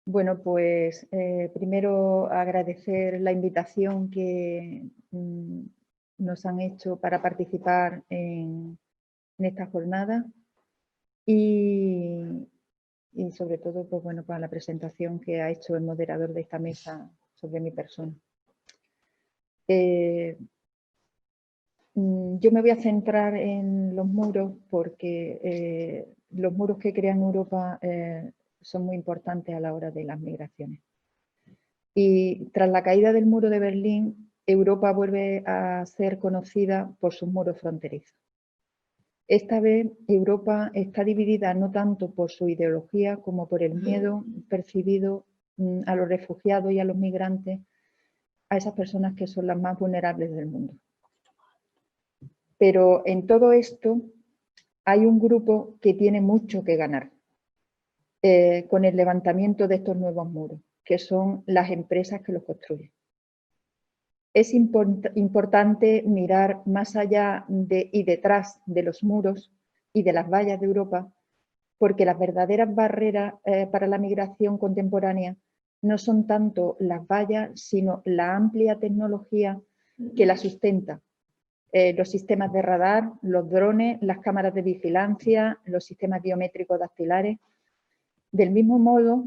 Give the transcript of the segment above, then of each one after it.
Bueno, pues primero agradecer la invitación que nos han hecho para participar en esta jornada y sobre todo, pues bueno, para la presentación que ha hecho el moderador de esta mesa sobre mi persona. Yo me voy a centrar en los muros porque los muros que crean Europa son muy importantes a la hora de las migraciones. Y tras la caída del muro de Berlín, Europa vuelve a ser conocida por sus muros fronterizos. Esta vez Europa está dividida no tanto por su ideología como por el miedo percibido a los refugiados y a los migrantes, a esas personas que son las más vulnerables del mundo. Pero en todo esto hay un grupo que tiene mucho que ganar con el levantamiento de estos nuevos muros, que son las empresas que los construyen. Es importante mirar más allá y detrás de los muros y de las vallas de Europa, porque las verdaderas barreras para la migración contemporánea no son tanto las vallas, sino la amplia tecnología que la sustenta. Los sistemas de radar, los drones, las cámaras de vigilancia, los sistemas biométricos dactilares. Del mismo modo,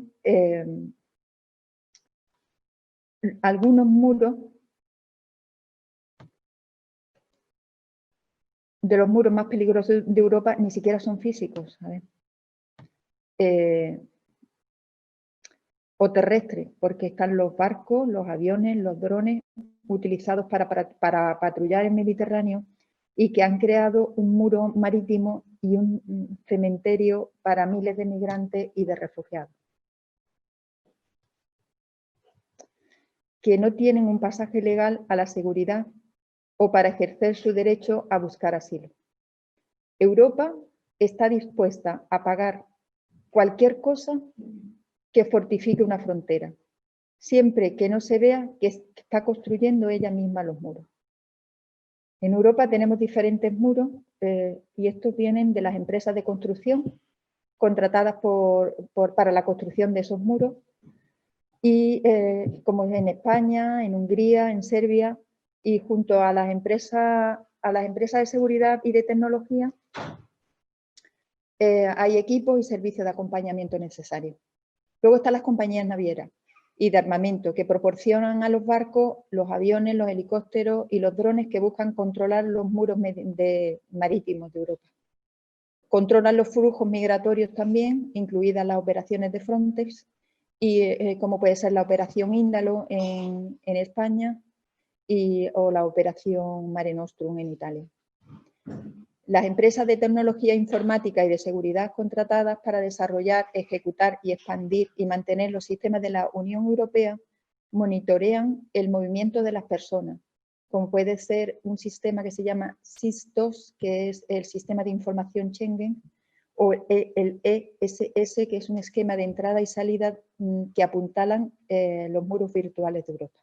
algunos muros, de los muros más peligrosos de Europa, ni siquiera son físicos, ¿sabes? O terrestres, porque están los barcos, los aviones, los drones utilizados para patrullar el Mediterráneo y que han creado un muro marítimo y un cementerio para miles de migrantes y de refugiados, que no tienen un pasaje legal a la seguridad o para ejercer su derecho a buscar asilo. Europa está dispuesta a pagar cualquier cosa que fortifique una frontera, siempre que no se vea que está construyendo ella misma los muros. En Europa tenemos diferentes muros y estos vienen de las empresas de construcción contratadas para la construcción de esos muros y como en España, en Hungría, en Serbia y junto a las empresas de seguridad y de tecnología hay equipos y servicios de acompañamiento necesarios. Luego están las compañías navieras y de armamento que proporcionan a los barcos, los aviones, los helicópteros y los drones que buscan controlar los muros marítimos de Europa. Controlan los flujos migratorios también, incluidas las operaciones de Frontex, y como puede ser la operación Índalo en España o la operación Mare Nostrum en Italia. Las empresas de tecnología informática y de seguridad contratadas para desarrollar, ejecutar y expandir y mantener los sistemas de la Unión Europea monitorean el movimiento de las personas, como puede ser un sistema que se llama SIS-2, que es el Sistema de Información Schengen, o el ESS, que es un esquema de entrada y salida que apuntalan los muros virtuales de Europa.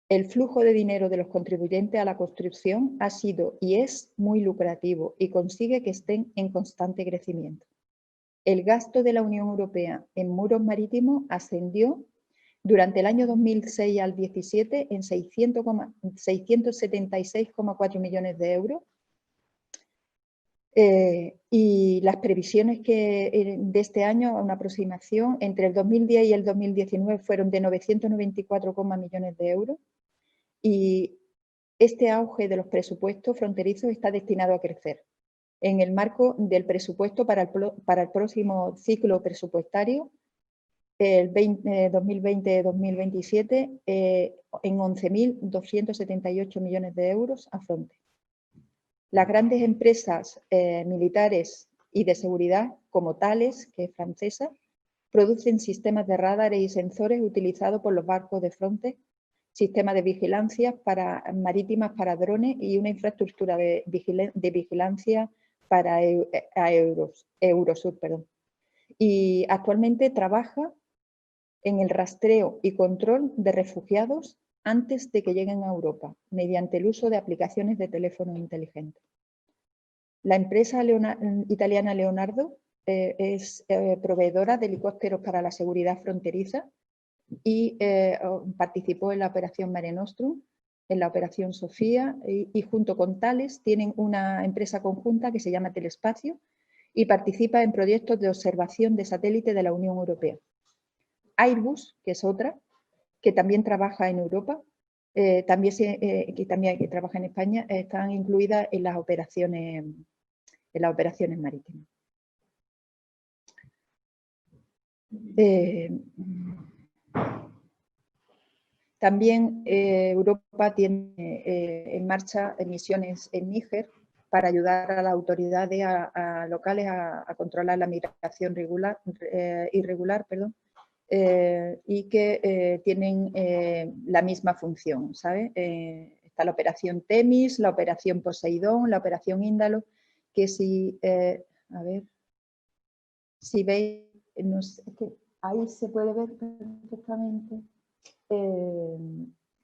El flujo de dinero de los contribuyentes a la construcción ha sido y es muy lucrativo y consigue que estén en constante crecimiento. El gasto de la Unión Europea en muros marítimos ascendió durante el año 2006 al 2017 en 676,4 millones de euros y las previsiones de este año, una aproximación, entre el 2010 y el 2019 fueron de 994 millones de euros. Y este auge de los presupuestos fronterizos está destinado a crecer. En el marco del presupuesto para el próximo ciclo presupuestario, el 2020-2027, en 11.278 millones de euros a Frontex. Las grandes empresas militares y de seguridad, como Thales, que es francesa, producen sistemas de radares y sensores utilizados por los barcos de Frontex, sistemas de vigilancia marítimas para drones y una infraestructura de vigilancia para Eurosur. Y actualmente trabaja en el rastreo y control de refugiados antes de que lleguen a Europa, mediante el uso de aplicaciones de teléfono inteligente. La empresa italiana Leonardo es proveedora de helicópteros para la seguridad fronteriza y participó en la operación Mare Nostrum, en la operación Sofía, y junto con Thales tienen una empresa conjunta que se llama Telespacio y participa en proyectos de observación de satélite de la Unión Europea. Airbus, que es otra, que también trabaja en Europa, que también trabaja en España, están incluidas en las operaciones marítimas. También Europa tiene en marcha misiones en Níger para ayudar a las autoridades locales a controlar la migración irregular, y que tienen la misma función, ¿sabes? Está la operación Temis, la operación Poseidón, la operación Índalo, que si, a ver, si veis, no sé, es que ahí se puede ver perfectamente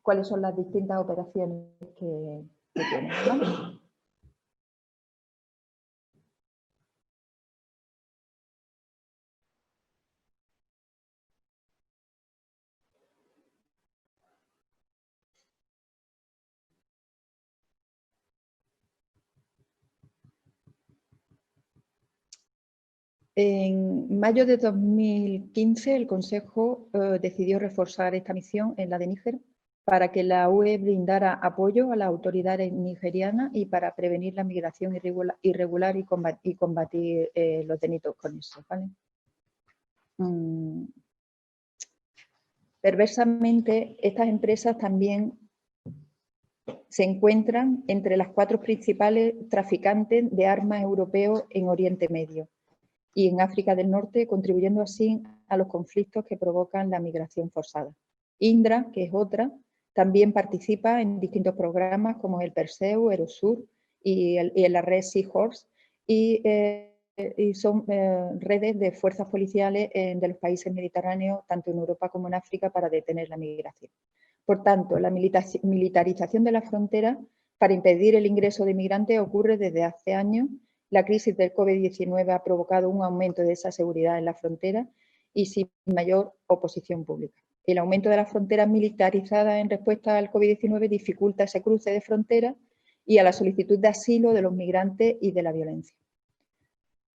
cuáles son las distintas operaciones que tienen, ¿vale? En mayo de 2015 el Consejo decidió reforzar esta misión en la de Níger para que la UE brindara apoyo a las autoridades nigerianas y para prevenir la migración irregular y combatir los delitos con eso, ¿vale? Perversamente, estas empresas también se encuentran entre las 4 principales traficantes de armas europeos en Oriente Medio y en África del Norte, contribuyendo así a los conflictos que provocan la migración forzada. Indra, que es otra, también participa en distintos programas como el Perseu, Erosur y la red Seahorse, y son redes de fuerzas policiales de los países mediterráneos, tanto en Europa como en África, para detener la migración. Por tanto, la militarización de la frontera para impedir el ingreso de migrantes ocurre desde hace años. La crisis del COVID-19 ha provocado un aumento de esa seguridad en la frontera y sin mayor oposición pública. El aumento de las fronteras militarizadas en respuesta al COVID-19 dificulta ese cruce de fronteras y a la solicitud de asilo de los migrantes y de la violencia.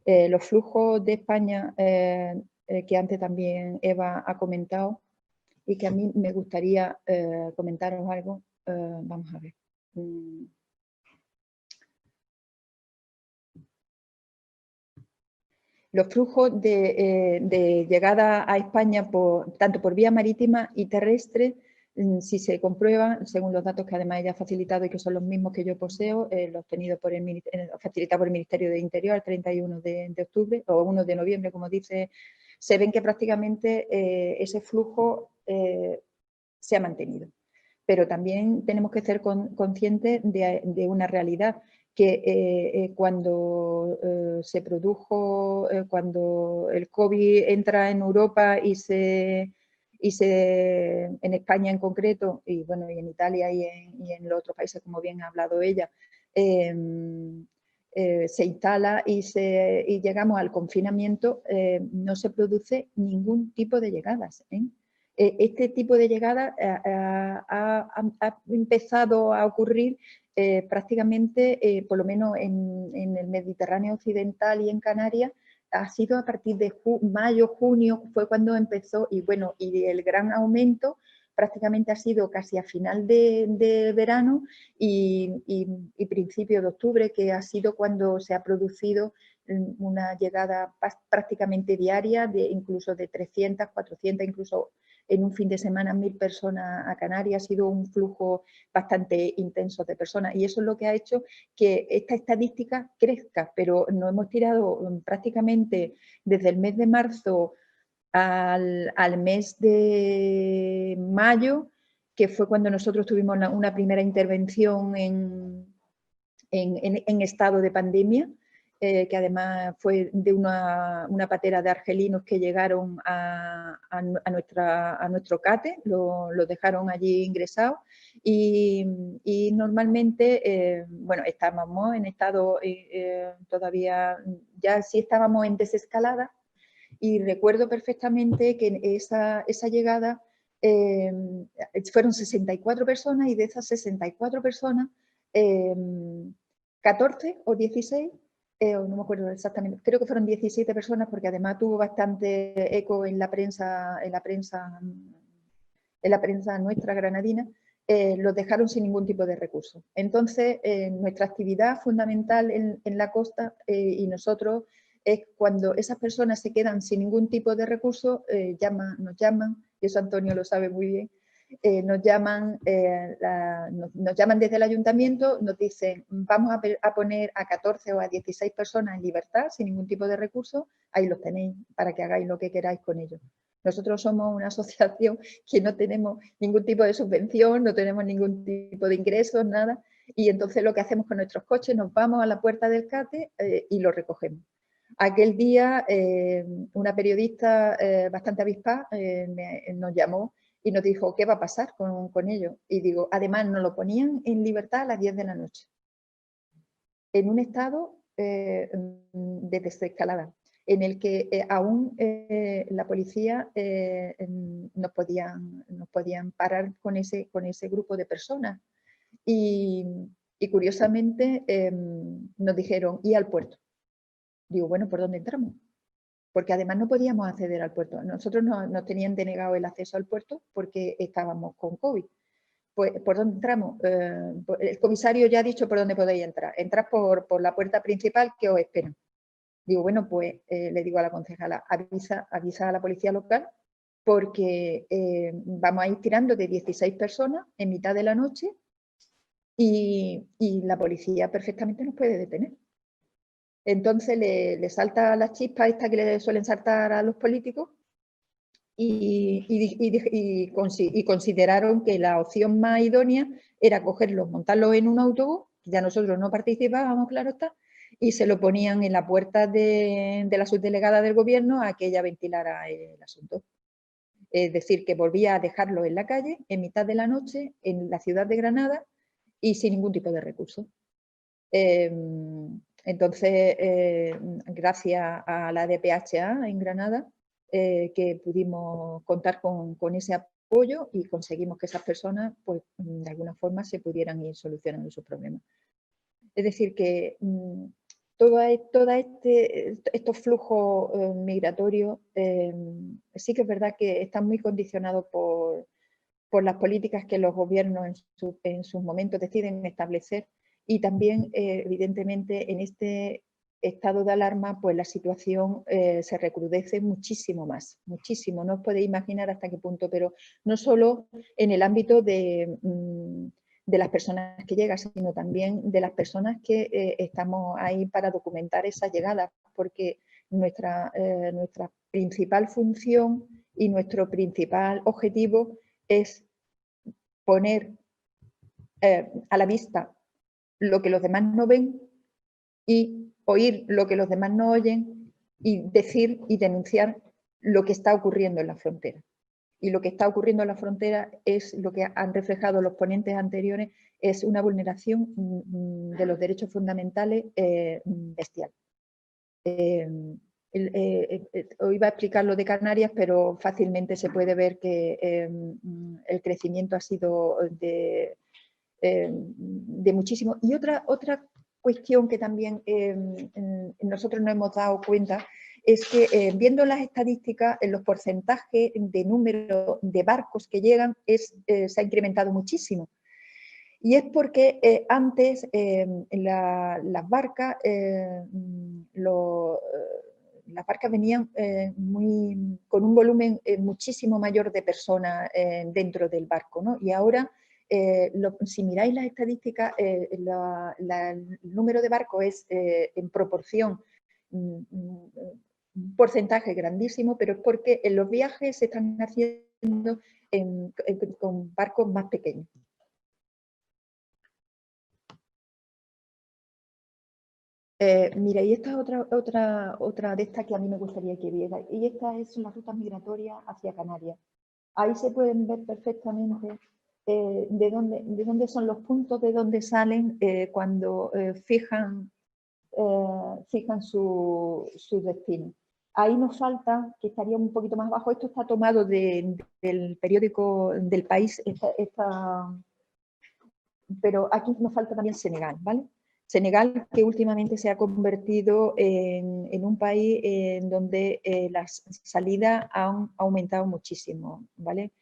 Los flujos de España, que antes también Eva ha comentado y que a mí me gustaría comentaros algo, vamos a ver. Los flujos de llegada a España, tanto por vía marítima y terrestre, si se comprueban, según los datos que además ella ha facilitado y que son los mismos que yo poseo, los obtenidos facilitados por el Ministerio de Interior el 31 de octubre o 1 de noviembre, como dice, se ven que prácticamente ese flujo se ha mantenido. Pero también tenemos que ser conscientes de una realidad, que cuando se produjo, cuando el COVID entra en Europa y en España en concreto, y bueno, y en Italia y en los otros países, como bien ha hablado ella, se instala y llegamos al confinamiento, no se produce ningún tipo de llegadas, Este tipo de llegada ha empezado a ocurrir prácticamente, por lo menos en el Mediterráneo occidental y en Canarias, ha sido a partir de mayo, junio, fue cuando empezó, y bueno, y el gran aumento prácticamente ha sido casi a final de verano y principio de octubre, que ha sido cuando se ha producido una llegada prácticamente diaria, incluso de 300, 400, incluso en un fin de semana 1000 personas a Canarias. Ha sido un flujo bastante intenso de personas y eso es lo que ha hecho que esta estadística crezca, pero nos hemos tirado prácticamente desde el mes de marzo al mes de mayo, que fue cuando nosotros tuvimos una primera intervención en estado de pandemia, que además fue de una patera de argelinos que llegaron a nuestro CATE, lo dejaron allí ingresado y normalmente, bueno, estábamos en estado todavía, ya sí estábamos en desescalada y recuerdo perfectamente que en esa llegada fueron 64 personas y de esas 64 personas, 14 o 16, no me acuerdo exactamente, creo que fueron 17 personas porque además tuvo bastante eco en la prensa nuestra granadina, los dejaron sin ningún tipo de recurso. Entonces, nuestra actividad fundamental en la costa y nosotros es cuando esas personas se quedan sin ningún tipo de recurso, nos llaman, y eso Antonio lo sabe muy bien, nos llaman desde el ayuntamiento, nos dicen, vamos a poner a 14 o a 16 personas en libertad sin ningún tipo de recurso, ahí los tenéis para que hagáis lo que queráis con ellos. Nosotros somos una asociación que no tenemos ningún tipo de subvención, no tenemos ningún tipo de ingresos, nada, y entonces lo que hacemos con nuestros coches, nos vamos a la puerta del CATE y lo recogemos. Aquel día una periodista bastante avispada nos llamó y nos dijo, ¿qué va a pasar con ellos? Y digo, además nos lo ponían en libertad a las 10 de la noche, en un estado de desescalada, en el que aún la policía nos podían parar con ese grupo de personas. Y curiosamente nos dijeron, ¿y al puerto? Digo, bueno, ¿por dónde entramos? Porque además no podíamos acceder al puerto. Nosotros nos tenían denegado el acceso al puerto porque estábamos con COVID. Pues, ¿por dónde entramos? El comisario ya ha dicho por dónde podéis entrar. Entrad por la puerta principal que os esperan. Digo, bueno, pues le digo a la concejala, avisa a la policía local porque vamos a ir tirando de 16 personas en mitad de la noche y la policía perfectamente nos puede detener. Entonces le salta la chispa esta que le suelen saltar a los políticos y consideraron que la opción más idónea era cogerlos, montarlos en un autobús, ya nosotros no participábamos, claro está, y se lo ponían en la puerta de la subdelegada del gobierno a que ella ventilara el asunto. Es decir, que volvía a dejarlo en la calle, en mitad de la noche, en la ciudad de Granada y sin ningún tipo de recurso. Entonces, gracias a la DPHA en Granada, que pudimos contar con ese apoyo y conseguimos que esas personas, pues, de alguna forma se pudieran ir solucionando sus problemas. Es decir, que todos estos flujos migratorios sí que es verdad que están muy condicionados por las políticas que los gobiernos en sus momentos deciden establecer y también, evidentemente, en este estado de alarma, pues la situación se recrudece muchísimo más, muchísimo. No os podéis imaginar hasta qué punto, pero no solo en el ámbito de las personas que llegan, sino también de las personas que estamos ahí para documentar esa llegada, porque nuestra principal función y nuestro principal objetivo es poner a la vista lo que los demás no ven y oír lo que los demás no oyen y decir y denunciar lo que está ocurriendo en la frontera. Y lo que está ocurriendo en la frontera es lo que han reflejado los ponentes anteriores, es una vulneración de los derechos fundamentales bestial. Hoy iba a explicar lo de Canarias, pero fácilmente se puede ver que el crecimiento ha sido de muchísimo. Y otra cuestión que también nosotros nos hemos dado cuenta es que viendo las estadísticas, los porcentajes de número de barcos que llegan se ha incrementado muchísimo. Y es porque antes las barcas venían con un volumen muchísimo mayor de personas dentro del barco, ¿no? Y ahora, si miráis las estadísticas, el número de barcos es en proporción un porcentaje grandísimo, pero es porque en los viajes se están haciendo con barcos más pequeños. Mira, y esta es otra de estas que a mí me gustaría que viera, y estas son las rutas migratorias hacia Canarias. Ahí se pueden ver perfectamente de dónde son los puntos de dónde salen cuando fijan su destino. Ahí nos falta, que estaría un poquito más abajo, esto está tomado del periódico del País, pero aquí nos falta también Senegal, ¿vale? Senegal, que últimamente se ha convertido en un país en donde las salidas han aumentado muchísimo, ¿vale?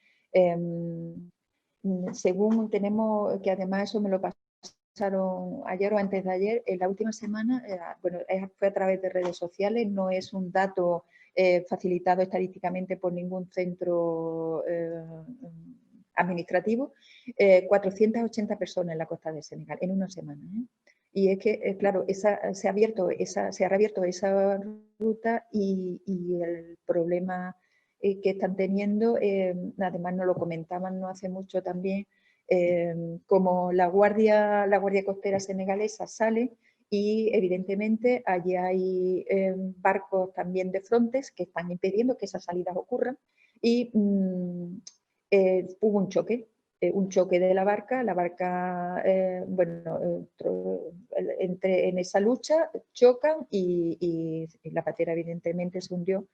Según tenemos, que además eso me lo pasaron ayer o antes de ayer, en la última semana, bueno, fue a través de redes sociales, no es un dato facilitado estadísticamente por ningún centro administrativo, 480 personas en la costa de Senegal en una semana. Y es que, claro, se ha reabierto esa ruta y el problema que están teniendo, además nos lo comentaban no hace mucho también, como la guardia costera senegalesa sale y evidentemente allí hay barcos también de Frontex que están impidiendo que esas salidas ocurran y hubo un choque de la barca, bueno, en esa lucha chocan y la patera evidentemente se hundió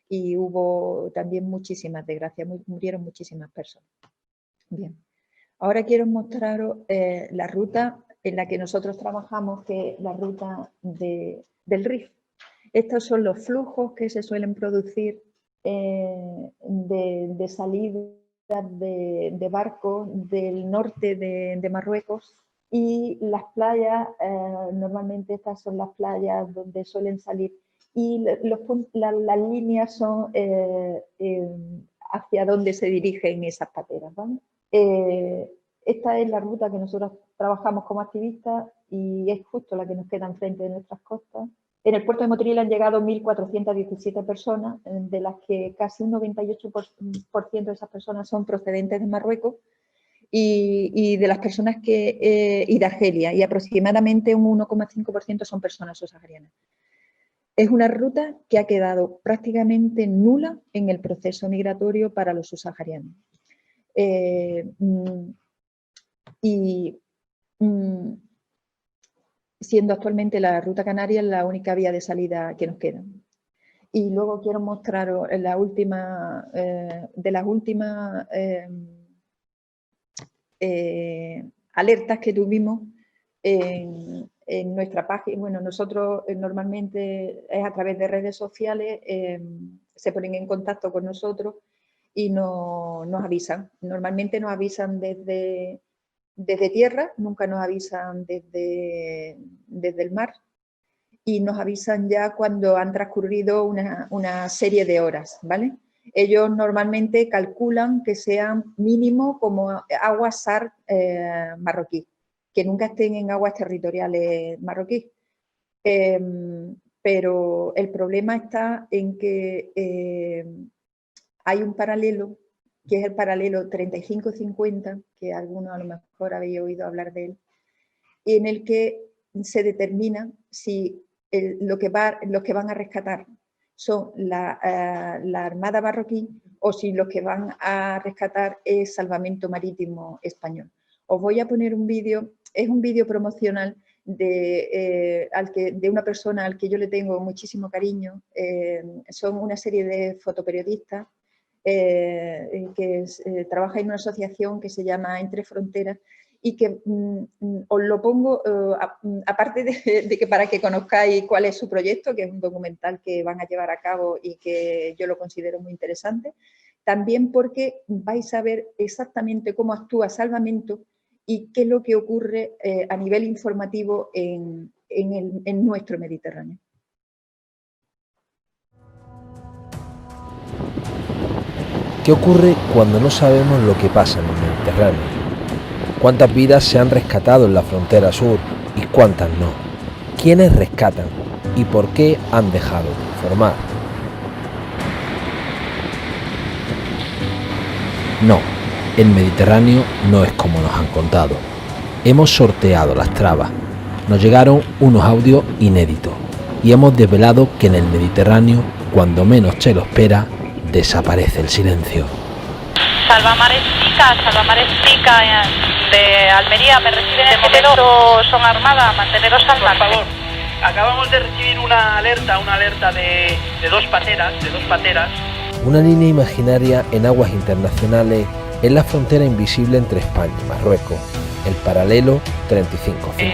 y hubo también muchísimas desgracias, murieron muchísimas personas. Bien, ahora quiero mostraros la ruta en la que nosotros trabajamos, que es la ruta del Rif. Estos son los flujos que se suelen producir de salida de barcos del norte de Marruecos y las playas, normalmente estas son las playas donde suelen salir y las líneas son hacia donde se dirigen esas pateras, ¿vale? Esta es la ruta que nosotros trabajamos como activistas y es justo la que nos queda enfrente de nuestras costas. En el puerto de Motril han llegado 1.417 personas, de las que casi un 98% de esas personas son procedentes de Marruecos y de las personas y de Argelia, y aproximadamente un 1,5% son personas subsaharianas. Es una ruta que ha quedado prácticamente nula en el proceso migratorio para los subsaharianos. Siendo actualmente la ruta canaria la única vía de salida que nos queda. Y luego quiero mostraros de las últimas alertas que tuvimos en nuestra página. Bueno, nosotros normalmente es a través de redes sociales, se ponen en contacto con nosotros y nos avisan. Normalmente nos avisan desde tierra, nunca nos avisan desde el mar y nos avisan ya cuando han transcurrido una serie de horas, ¿vale? Ellos normalmente calculan que sean mínimo como aguas SAR marroquí, que nunca estén en aguas territoriales marroquí. Pero el problema está en que hay un paralelo, que es el paralelo 3550, que algunos a lo mejor habéis oído hablar de él, en el que se determina si los que van a rescatar son la Armada marroquí o si los que van a rescatar es Salvamento Marítimo Español. Os voy a poner un vídeo, es un vídeo promocional de una persona al que yo le tengo muchísimo cariño. Son una serie de fotoperiodistas que trabaja en una asociación que se llama Entre Fronteras y que os lo pongo, aparte de que para que conozcáis cuál es su proyecto, que es un documental que van a llevar a cabo y que yo lo considero muy interesante, también porque vais a ver exactamente cómo actúa Salvamento y qué es lo que ocurre a nivel informativo en nuestro Mediterráneo. ¿Qué ocurre cuando no sabemos lo que pasa en el Mediterráneo? ¿Cuántas vidas se han rescatado en la frontera sur y cuántas no? ¿Quiénes rescatan y por qué han dejado de informar? No, el Mediterráneo no es como nos han contado. Hemos sorteado las trabas. nos llegaron unos audios inéditos y hemos desvelado que en el Mediterráneo, cuando menos se lo espera, desaparece el silencio. Salvamares Pica de Almería, me reciben el momento, son armada, manteneros al margen. Por favor, acabamos de recibir una alerta de dos pateras. Una línea imaginaria en aguas internacionales es la frontera invisible entre España y Marruecos, el paralelo 35-50. Si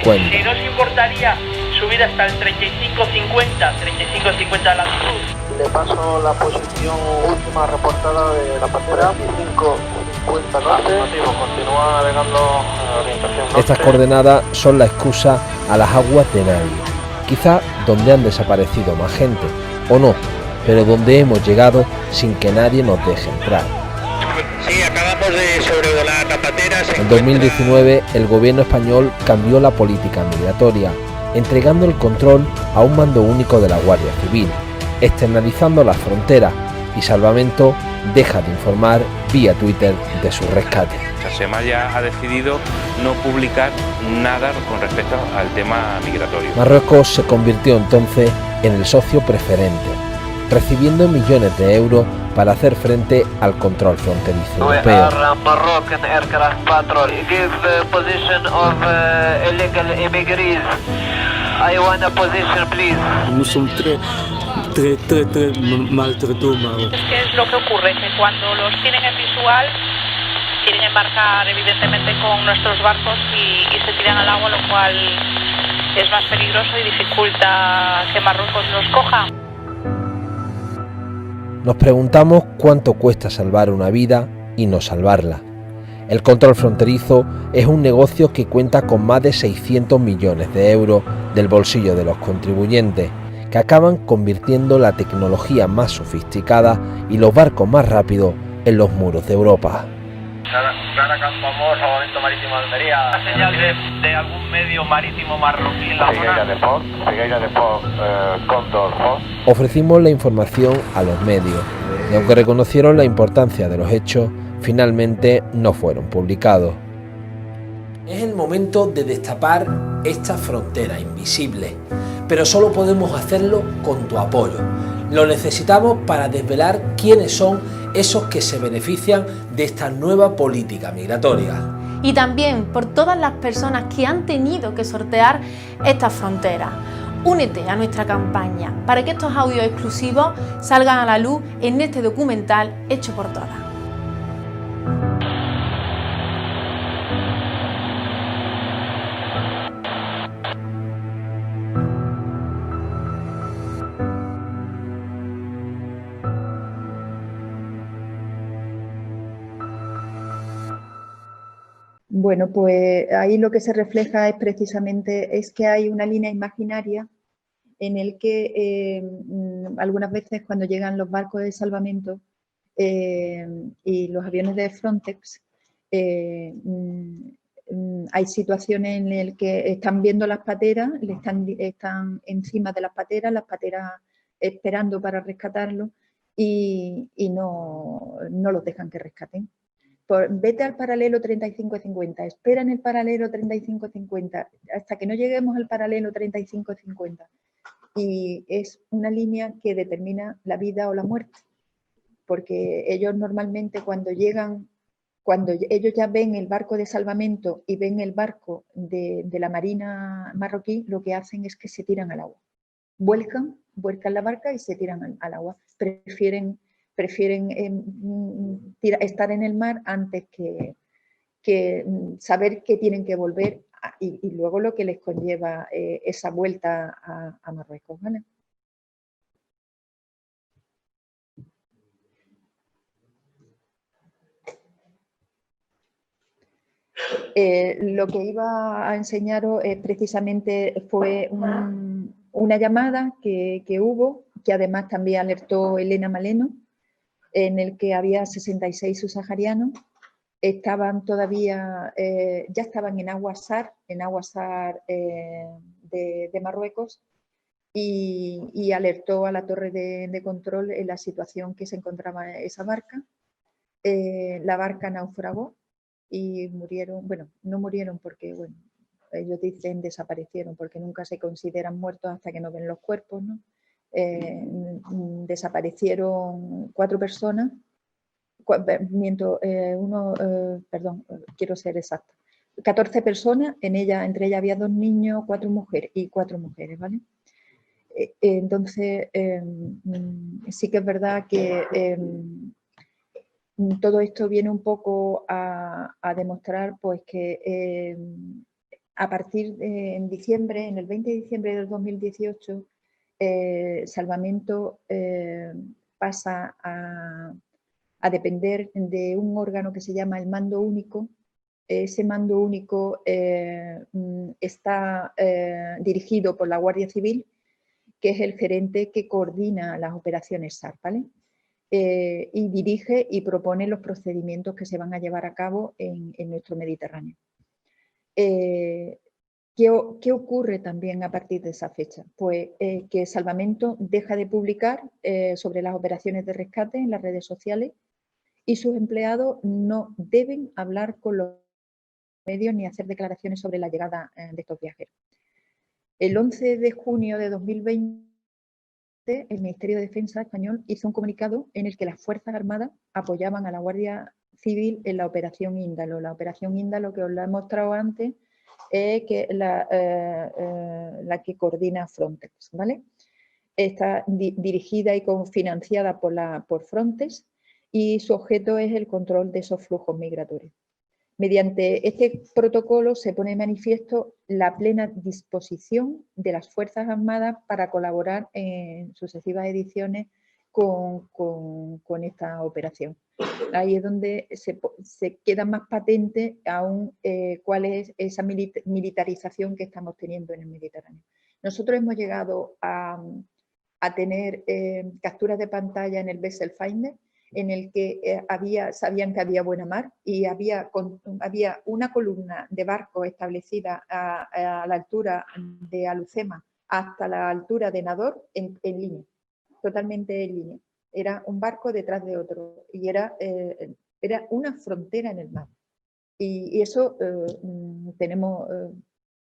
nos importaría subir hasta el 35-50 de latitud. Le paso la posición última reportada de la patera, 25-50 norte. Continúa navegando a orientación norte. Estas coordenadas son la excusa a las aguas de nadie, quizá donde han desaparecido más gente, o no, pero donde hemos llegado sin que nadie nos deje entrar. Sí, acabamos de sobrevolar la patera. En 2019 el gobierno español cambió la política migratoria, entregando el control a un mando único de la Guardia Civil, externalizando las fronteras, y Salvamento deja de informar vía Twitter de su rescate. Semalla ha decidido no publicar nada con respecto al tema migratorio. Marruecos se convirtió entonces en el socio preferente, recibiendo millones de euros para hacer frente al control fronterizo europeo. Moroccan aircraft patrol. Give position of illegal immigrants. I want a position, please. Nous sommes très maltraités au Maroc. ¿Qué es lo que ocurre? Que cuando los tienen en visual, quieren embarcar evidentemente con nuestros barcos y se tiran al agua, lo cual es más peligroso y dificulta que Marruecos los coja. Nos preguntamos cuánto cuesta salvar una vida y no salvarla. El control fronterizo es un negocio que cuenta con más de 600 millones de euros del bolsillo de los contribuyentes, que acaban convirtiendo la tecnología más sofisticada y los barcos más rápidos en los muros de Europa. Clara Campo Amor, Salvamento Marítimo de Almería. ¿La señal de algún medio marítimo marroquí en la Figueira de Foz, Cóndor Foz. Ofrecimos la información a los medios y aunque reconocieron la importancia de los hechos, finalmente no fueron publicados. Es el momento de destapar esta frontera invisible, pero solo podemos hacerlo con tu apoyo. Lo necesitamos para desvelar quiénes son esos que se benefician de esta nueva política migratoria. Y también por todas las personas que han tenido que sortear esta frontera. Únete a nuestra campaña para que estos audios exclusivos salgan a la luz en este documental hecho por todas. Bueno, pues ahí lo que se refleja es precisamente que hay una línea imaginaria en el que algunas veces cuando llegan los barcos de salvamento y los aviones de Frontex, hay situaciones en las que están viendo las pateras, están encima de las pateras esperando para rescatarlos y no los dejan que rescaten. Vete al paralelo 35-50, espera en el paralelo 35-50 hasta que no lleguemos al paralelo 35-50 y es una línea que determina la vida o la muerte, porque ellos normalmente cuando ellos ya ven el barco de salvamento y ven el barco de la marina marroquí, lo que hacen es que se tiran al agua, vuelcan la barca y se tiran al agua, prefieren estar en el mar antes que saber que tienen que volver y luego lo que les conlleva esa vuelta a Marruecos, ¿vale? Lo que iba a enseñaros precisamente fue una llamada que hubo, que además también alertó Elena Maleno, en el que había 66 subsaharianos, estaban todavía, ya estaban en aguas SAR de Marruecos y alertó a la torre de control en la situación que se encontraba esa barca. La barca naufragó y murieron, bueno, no murieron porque, bueno, ellos dicen desaparecieron porque nunca se consideran muertos hasta que no ven los cuerpos, ¿no? Desaparecieron 4 personas, quiero ser exacta, 14 personas, entre ellas había 2 niños, 4 mujeres y 4 mujeres, ¿vale? Entonces, sí que es verdad que todo esto viene un poco a demostrar pues que a partir de en diciembre, en el 20 de diciembre del 2018, Salvamento pasa a depender de un órgano que se llama el Mando Único. Ese Mando Único está dirigido por la Guardia Civil, que es el gerente que coordina las operaciones SAR, ¿vale? Y dirige y propone los procedimientos que se van a llevar a cabo en nuestro Mediterráneo. ¿Qué ocurre también a partir de esa fecha? Pues que Salvamento deja de publicar sobre las operaciones de rescate en las redes sociales y sus empleados no deben hablar con los medios ni hacer declaraciones sobre la llegada de estos viajeros. El 11 de junio de 2020, el Ministerio de Defensa español hizo un comunicado en el que las Fuerzas Armadas apoyaban a la Guardia Civil en la Operación Índalo. La Operación Índalo, que os la he mostrado antes, es la que coordina Frontex, ¿vale? Está dirigida y financiada por Frontex y su objeto es el control de esos flujos migratorios. Mediante este protocolo se pone de manifiesto la plena disposición de las Fuerzas Armadas para colaborar en sucesivas ediciones con esta operación. Ahí es donde se queda más patente aún cuál es esa militarización que estamos teniendo en el Mediterráneo. Nosotros hemos llegado a tener capturas de pantalla en el Vessel Finder, en el que sabían que había buena mar y había una columna de barcos establecida a la altura de Alucema hasta la altura de Nador en línea, totalmente en línea. Era un barco detrás de otro y era una frontera en el mar. Y eso tenemos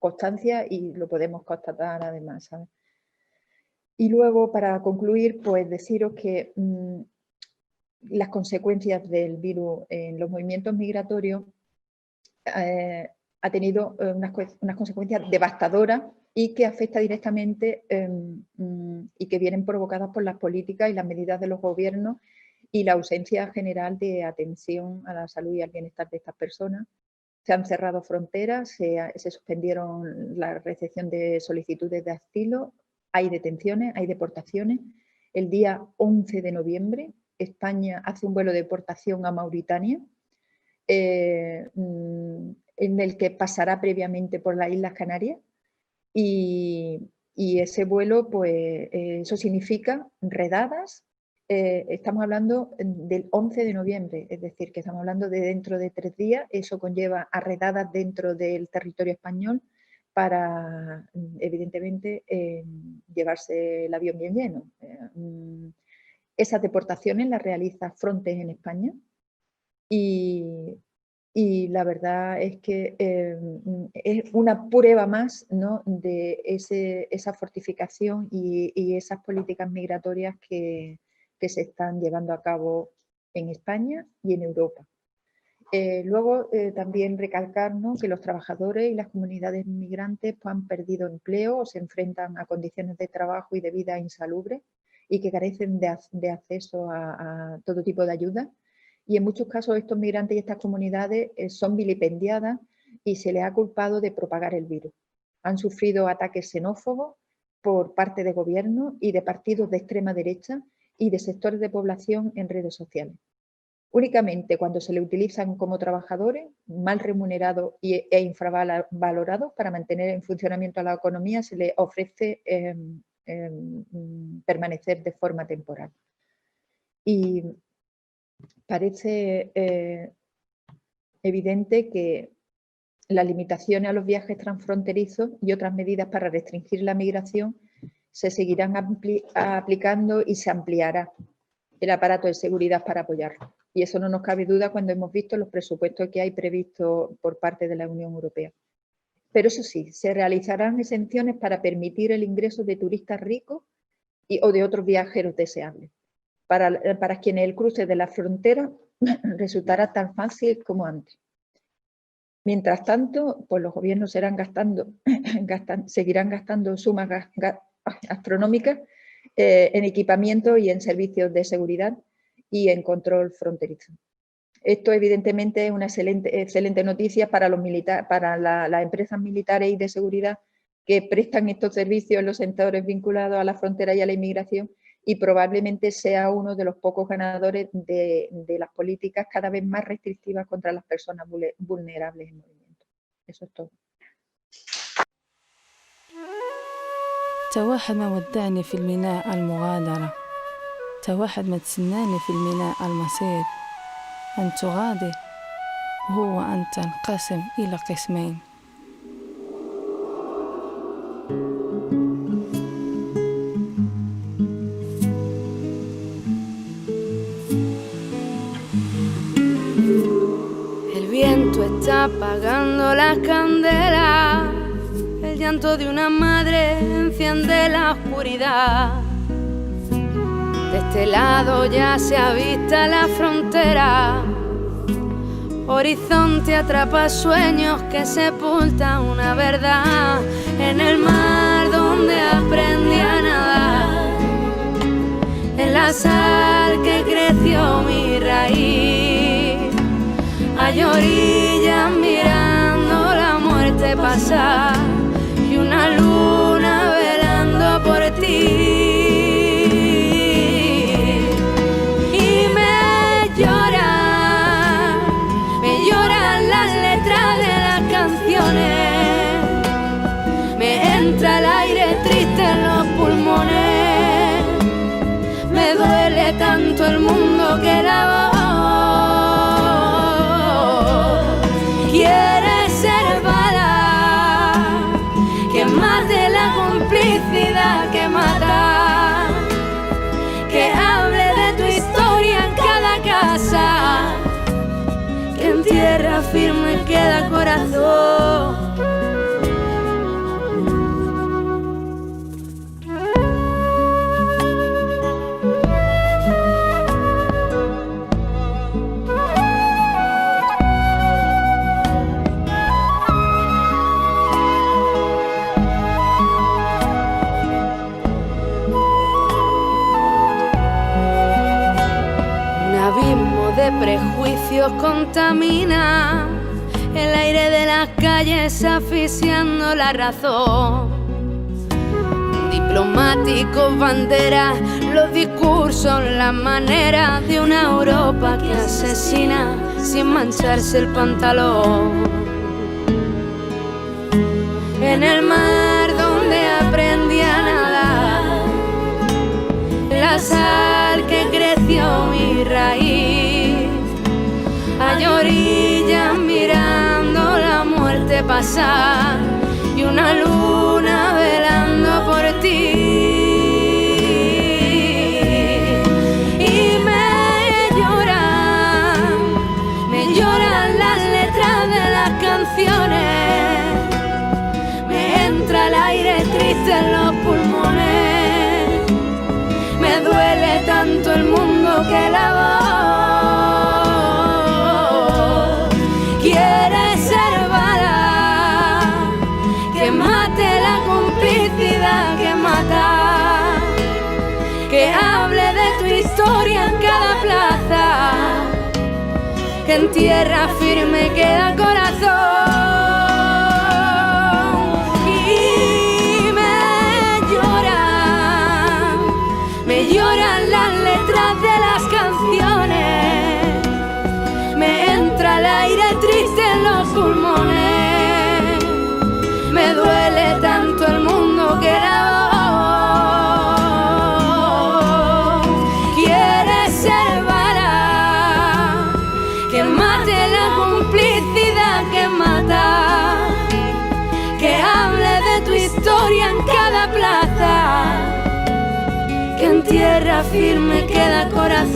constancia y lo podemos constatar además, ¿sabes? Y luego, para concluir, pues deciros que las consecuencias del virus en los movimientos migratorios ha tenido unas consecuencias devastadoras y que afecta directamente y que vienen provocadas por las políticas y las medidas de los gobiernos y la ausencia general de atención a la salud y al bienestar de estas personas. Se han cerrado fronteras, se suspendieron la recepción de solicitudes de asilo, hay detenciones, hay deportaciones. El día 11 de noviembre España hace un vuelo de deportación a Mauritania, en el que pasará previamente por las Islas Canarias y ese vuelo, pues eso significa redadas. Estamos hablando del 11 de noviembre, es decir, que estamos hablando de dentro de 3 días, eso conlleva a redadas dentro del territorio español para, evidentemente, llevarse el avión bien lleno. Esas deportaciones las realiza Frontex en España y la verdad es que es una prueba más, ¿no?, de esa fortificación y esas políticas migratorias que se están llevando a cabo en España y en Europa. Luego también recalcar, ¿no?, que los trabajadores y las comunidades migrantes pues, han perdido empleo o se enfrentan a condiciones de trabajo y de vida insalubres y que carecen de acceso a todo tipo de ayuda. Y en muchos casos estos migrantes y estas comunidades son vilipendiadas y se les ha culpado de propagar el virus. Han sufrido ataques xenófobos por parte de gobiernos y de partidos de extrema derecha y de sectores de población en redes sociales. Únicamente cuando se les utilizan como trabajadores, mal remunerados e infravalorados para mantener en funcionamiento la economía, se les ofrece permanecer de forma temporal. Y parece evidente que las limitaciones a los viajes transfronterizos y otras medidas para restringir la migración se seguirán aplicando y se ampliará el aparato de seguridad para apoyarlo. Y eso no nos cabe duda cuando hemos visto los presupuestos que hay previstos por parte de la Unión Europea. pero eso sí, se realizarán exenciones para permitir el ingreso de turistas ricos o de otros viajeros deseables, para quienes el cruce de la frontera resultará tan fácil como antes. Mientras tanto, pues los gobiernos seguirán gastando sumas astronómicas en equipamiento y en servicios de seguridad y en control fronterizo. Esto evidentemente es una excelente noticia para las empresas militares y de seguridad que prestan estos servicios en los sectores vinculados a la frontera y a la inmigración, y probablemente sea uno de los pocos ganadores de las políticas cada vez más restrictivas contra las personas vulnerables en movimiento. Eso es todo. واحد ما ودعني في الميناء المغادرة، واحد ما تسناني في الميناء المصير، أن تغادر وهو أن تنقسم إلى قسمين. El viento está apagando las candelas, el llanto de una madre enciende la oscuridad. De este lado ya se avista la frontera, horizonte atrapa sueños que sepultan una verdad. En el mar donde aprendí a nadar, en la sal que creció mi raíz, hay orillas mirando la muerte pasar y una luna velando por ti. Y me lloran las letras de las canciones, me entra el aire triste en los pulmones, me duele tanto el mundo que la voz quiere ser bala, que mate la complicidad que mata, que hable de tu historia en cada casa, que en tierra firme queda corazón. De prejuicios contamina el aire de las calles, asfixiando la razón. Diplomáticos, banderas, los discursos, las maneras de una Europa que asesina sin mancharse el pantalón. En el mar donde aprendí a nadar, la sal que creció mi raíz, hay orillas mirando la muerte pasar y una luna velando por ti. Y me lloran las letras de las canciones, me entra el aire triste en los pulmones, me duele tanto el mundo que la voz quiere ser bala, que mate la complicidad que mata, que hable de tu historia en cada plaza, que en tierra firme queda corazón. Me lloran las letras de las canciones, me entra el aire triste en los pulmones, me duele tanto el mundo que la voz quiere ser bala, que mate la complicidad que mata, que hable de tu historia en cada plaza, que en tierra firme queda corazón.